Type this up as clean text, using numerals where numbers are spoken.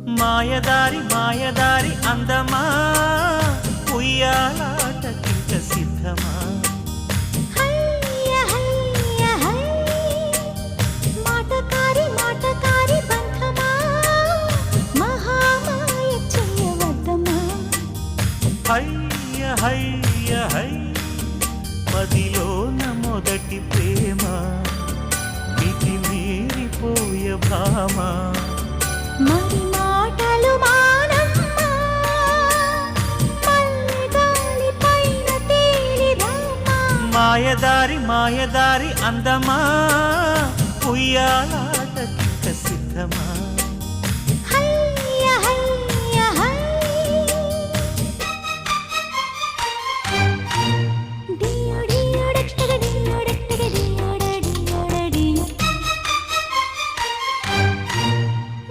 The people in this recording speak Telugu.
మాయదారి మాయదారి అందమా ఉయ్యాలాటకింక సిద్ధమా మాటకారి మాటకారి బంధమా మహామాయ చెయ్యవద్దమా హయ్య హయ్య హై మదిలోన మొదటి ప్రేమ మితి మీరిపోయ భామ మరి మాటలు మానమ్మా మల్లెగాలి పైన తేలి రామా మాయదారి మాయదారి అందమా ఉయ్యాలాటకింక సిద్ధమా